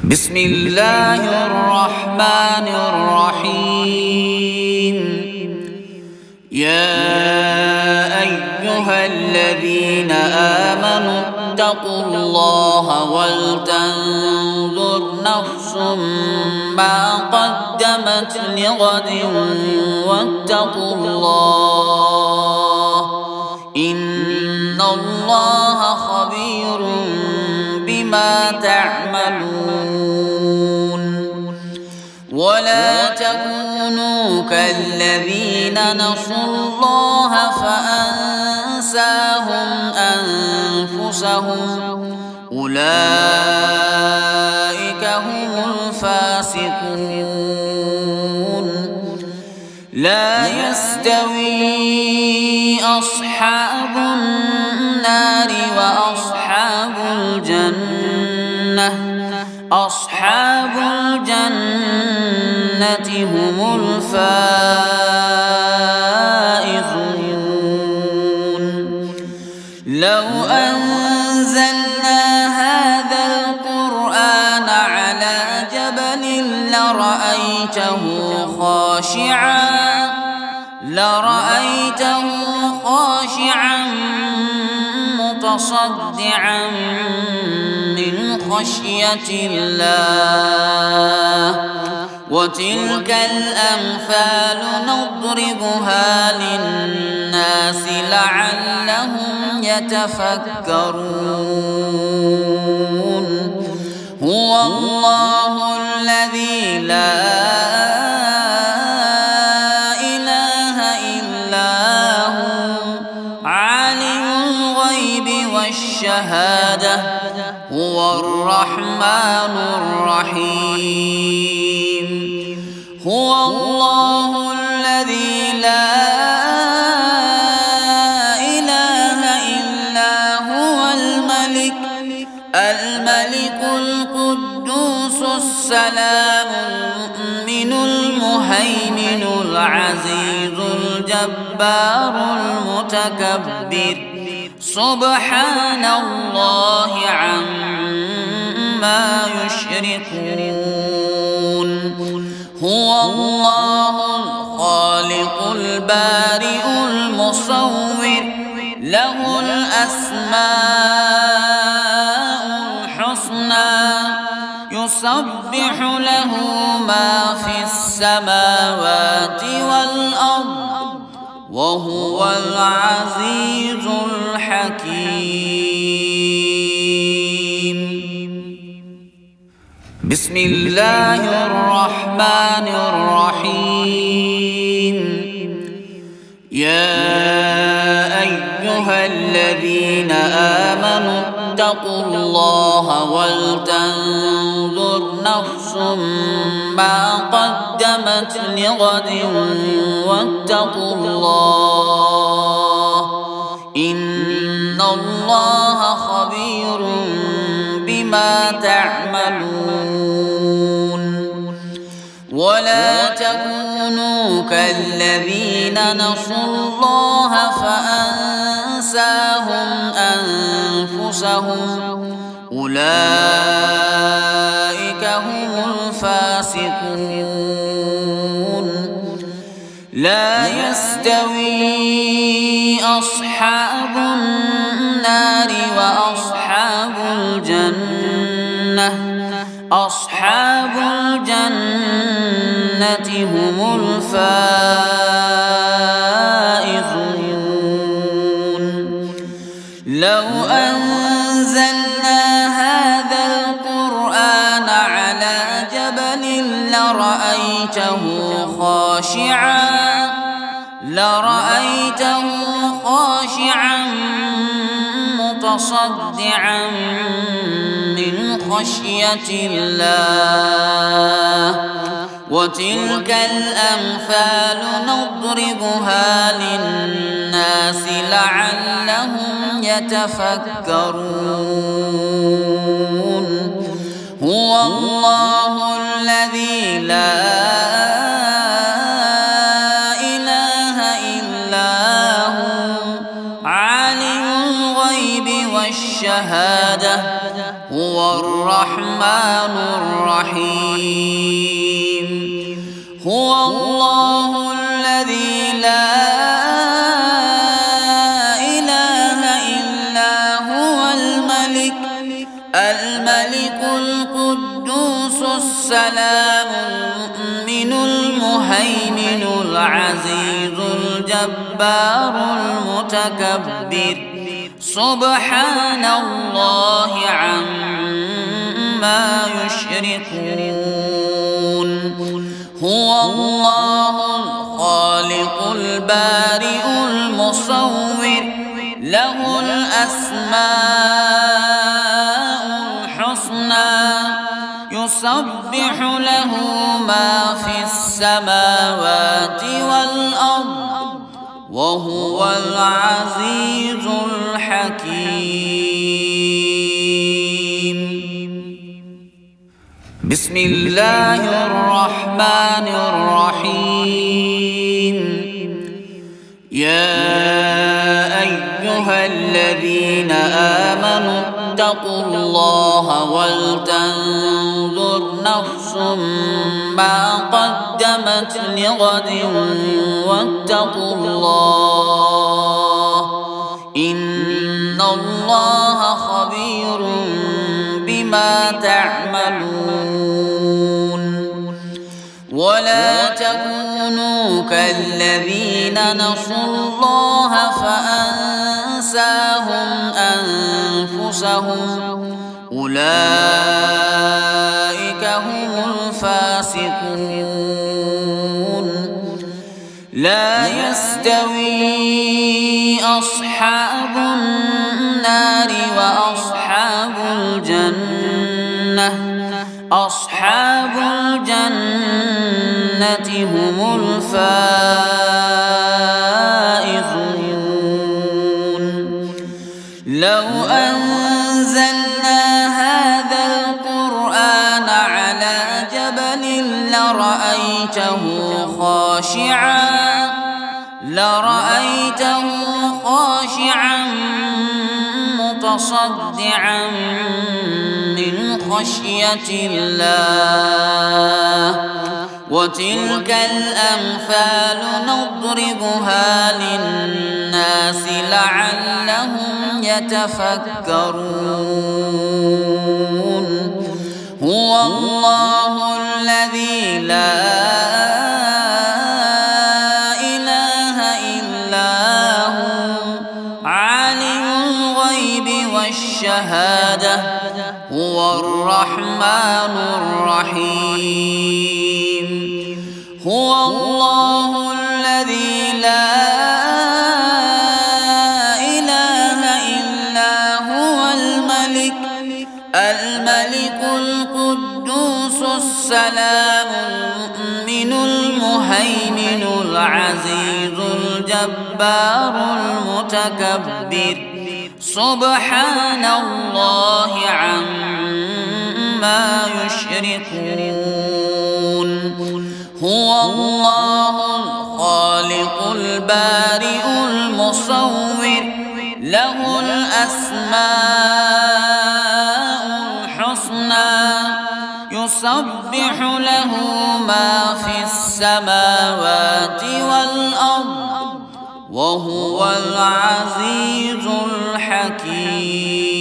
بسم الله الرحمن الرحيم. يا أيها الذين آمنوا اتقوا الله ولتنظر نفس ما قدمت لغد واتقوا الله إن الله خبير بما تعملون. ولا تكونوا كالذين نسوا الله فأنساهم أنفسهم أولئك هم الفاسقون. لا يستوي أصحاب النار وأصحاب الجنة أصحاب الجنة هم الفائزون. لو أنزلنا هذا القرآن على جبل لرأيته خاشعا متصدعا من خشية الله. وتلك الأمثال نضربها للناس لعلهم يتفكرون. هو الله الذي لا إله إلا هو عالم الغيب والشهادة هو الرحمن الرحيم. هو الله الذي لا إله إلا هو الملك القدوس السلام المؤمن المهيمن العزيز الجبار المتكبر سبحان الله عما يشركون. هو الله الخالق البارئ المصور له الأسماء الحسنى يسبح له ما في السماوات والأرض وهو العزيز الحكيم. بسم الله الرحمن الرحيم. يا أيها الذين آمنوا اتقوا الله ولتنظر نفس ما قدمت لغد واتقوا الله إن الله خبير بما تعملون. ولا تكونوا كالذين نسوا الله فأنساهم أنفسهم أولئك هم الفاسقون. لا يستوي أصحاب النار وأصحاب الجنة أصحاب الجنة هم الفائزون. لو أنزلنا هذا القرآن على جبل لرأيته خاشعا متصدعا من خشية الله. وتلك الأمثال نضربها للناس لعلهم يتفكرون. هو الله الذي لا إله إلا هو عالم الغيب والشهادة هو الرحمن الرحيم. الرحيم هو الله الذي لا إله إلا هو الملك القدوس السلام المؤمن المهيمن العزيز الجبار المتكبر سبحان الله عما يشركون هو الله الخالق البارئ المصور له الأسماء الحسنى يسبح له ما في السماوات والأرض وهو العزيز الحكيم بسم الله الرحمن الرحيم يا أيها الذين آمنوا اتقوا الله ولتنظر نفس ما قدمت لغد واتقوا الله إن الله خبير بما تعملون ولا تكونوا كالذين نسوا الله فأنساهم أنفسهم أولئك هم الفاسقون لا يستوي أصحاب النار وأصحاب الجنة أصحاب الجنة هم الفائزون لو أنزلنا هذا القرآن على جبل لرأيته خاشعا متصدعا من خشية الله وتلك الأمثال نضربها للناس لعلهم يتفكرون هو الله الذي لا إله إلا هو عالم الغيب والشهادة هو الرحمن الرحيم هو الله الذي لا إله إلا هو الملك القدوس السلام المؤمن المهيمن العزيز الجبار المتكبر سبحان الله عما يشركون هو الله الخالق البارئ المصور له الأسماء الحسنى يسبح له ما في السماوات والأرض وهو العزيز الحكيم